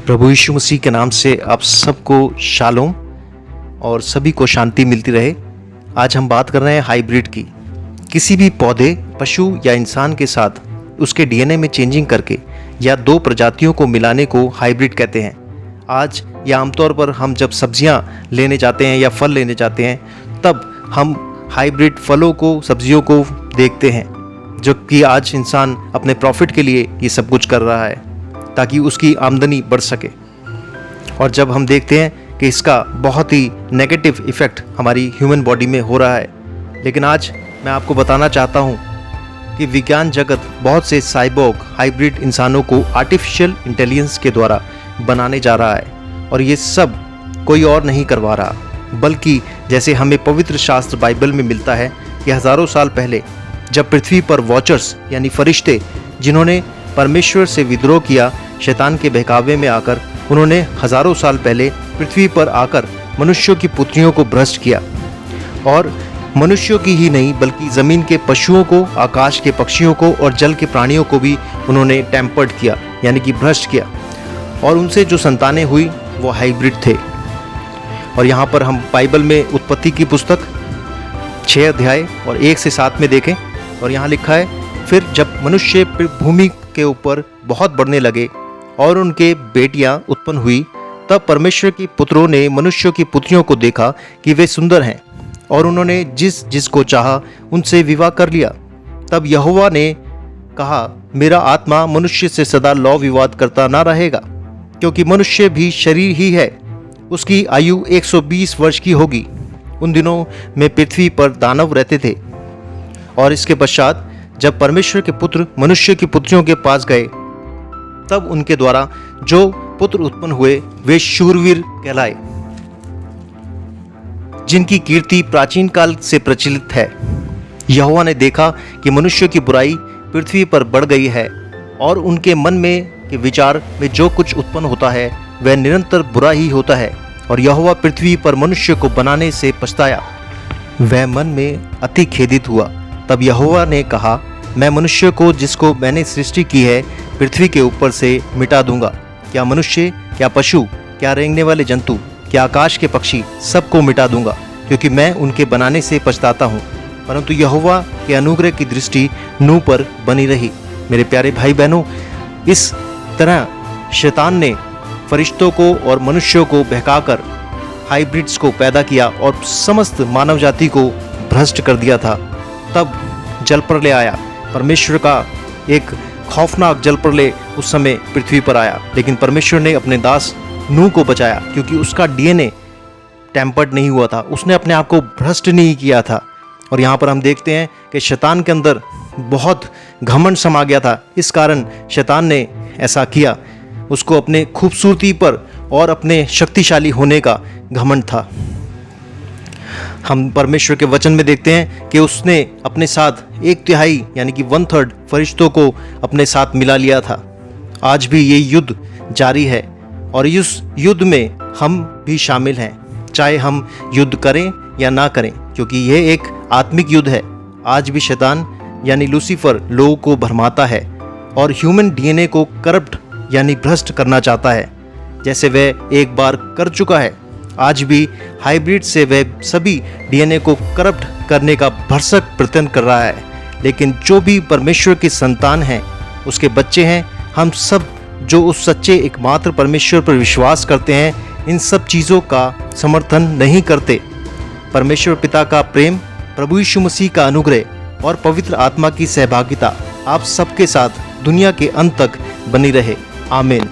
प्रभु यीशु मसीह के नाम से आप सबको शालोम और सभी को शांति मिलती रहे। आज हम बात कर रहे हैं हाइब्रिड की। किसी भी पौधे, पशु या इंसान के साथ उसके डीएनए में चेंजिंग करके या दो प्रजातियों को मिलाने को हाइब्रिड कहते हैं। आज या आमतौर पर हम जब सब्जियां लेने जाते हैं या फल लेने जाते हैं तब हम हाइब्रिड फलों को, सब्जियों को देखते हैं, जो कि आज इंसान अपने प्रॉफिट के लिए ये सब कुछ कर रहा है ताकि उसकी आमदनी बढ़ सके। और जब हम देखते हैं कि इसका बहुत ही नेगेटिव इफ़ेक्ट हमारी ह्यूमन बॉडी में हो रहा है, लेकिन आज मैं आपको बताना चाहता हूँ कि विज्ञान जगत बहुत से साइबोर्ग हाइब्रिड इंसानों को आर्टिफिशियल इंटेलिजेंस के द्वारा बनाने जा रहा है। और ये सब कोई और नहीं करवा रहा, बल्कि जैसे हमें पवित्र शास्त्र बाइबल में मिलता है कि हज़ारों साल पहले जब पृथ्वी पर वॉचर्स यानी फरिश्ते, जिन्होंने परमेश्वर से विद्रोह किया, शैतान के बहकावे में आकर उन्होंने हज़ारों साल पहले पृथ्वी पर आकर मनुष्यों की पुत्रियों को भ्रष्ट किया। और मनुष्यों की ही नहीं बल्कि ज़मीन के पशुओं को, आकाश के पक्षियों को और जल के प्राणियों को भी उन्होंने टेम्पर्ड किया, यानी कि भ्रष्ट किया। और उनसे जो संतानें हुई वो हाइब्रिड थे। और यहाँ पर हम बाइबल में उत्पत्ति की पुस्तक 6 अध्याय और 1 से 7 में देखें, और यहाँ लिखा है, फिर जब मनुष्य भूमि के ऊपर बहुत बढ़ने लगे और उनके बेटियां उत्पन्न हुई, तब परमेश्वर के पुत्रों ने मनुष्यों की पुत्रियों को देखा कि वे सुंदर हैं, और उन्होंने जिसको चाहा उनसे विवाह कर लिया। तब यहोवा ने कहा, मेरा आत्मा मनुष्य से सदा लौ विवाद करता ना रहेगा, क्योंकि मनुष्य भी शरीर ही है, उसकी आयु 120 वर्ष की होगी। उन दिनों में पृथ्वी पर दानव रहते थे। और इसके पश्चात जब परमेश्वर के पुत्र मनुष्य की पुत्रियों के पास गए, तब उनके द्वारा जो पुत्र उत्पन्न हुए वे शूरवीर कहलाए, जिनकी कीर्ति प्राचीन काल से प्रचलित है। यहोवा ने देखा कि मनुष्य की बुराई पृथ्वी पर बढ़ गई है, और उनके मन में के विचार में जो कुछ उत्पन्न होता है वह निरंतर बुरा ही होता है। और यहोवा पृथ्वी पर मनुष्य को बनाने से पछताया, वह मन में अति खेदित हुआ। तब यहोवा ने कहा, मैं मनुष्य को जिसको मैंने सृष्टि की है पृथ्वी के ऊपर से मिटा दूंगा। क्या मनुष्य, क्या पशु, क्या रेंगने वाले जंतु, क्या आकाश के पक्षी, सबको मिटा दूंगा, क्योंकि मैं उनके बनाने से पछताता हूँ। परंतु यहोवा के अनुग्रह की दृष्टि नूह पर बनी रही। मेरे प्यारे भाई बहनों, इस तरह शैतान ने फरिश्तों को और मनुष्यों को बहकाकर हाइब्रिड्स को पैदा किया और समस्त मानव जाति को भ्रष्ट कर दिया था। तब जलप्रलय आया। परमेश्वर का एक खौफनाक जलप्रलय उस समय पृथ्वी पर आया, लेकिन परमेश्वर ने अपने दास नूह को बचाया, क्योंकि उसका डीएनए टेम्पर्ड नहीं हुआ था, उसने अपने आप को भ्रष्ट नहीं किया था। और यहाँ पर हम देखते हैं कि शैतान के अंदर बहुत घमंड समा गया था। इस कारण शैतान ने ऐसा किया, उसको अपने खूबसूरती पर और अपने शक्तिशाली होने का घमंड था। हम परमेश्वर के वचन में देखते हैं कि उसने अपने साथ 1/3 यानी कि 1/3 फरिश्तों को अपने साथ मिला लिया था। आज भी ये युद्ध जारी है, और इस युद्ध में हम भी शामिल हैं, चाहे हम युद्ध करें या ना करें, क्योंकि यह एक आत्मिक युद्ध है। आज भी शैतान यानी लूसीफर लोगों को भरमाता है और ह्यूमन डीएनए को करप्ट यानी भ्रष्ट करना चाहता है, जैसे वह एक बार कर चुका है। आज भी हाइब्रिड से वह सभी डीएनए को करप्ट करने का भरसक प्रयत्न कर रहा है। लेकिन जो भी परमेश्वर की संतान हैं, उसके बच्चे हैं, हम सब जो उस सच्चे एकमात्र परमेश्वर पर विश्वास करते हैं, इन सब चीज़ों का समर्थन नहीं करते। परमेश्वर पिता का प्रेम, प्रभु यीशु मसीह का अनुग्रह और पवित्र आत्मा की सहभागिता आप सबके साथ दुनिया के अंत तक बनी रहे। आमीन।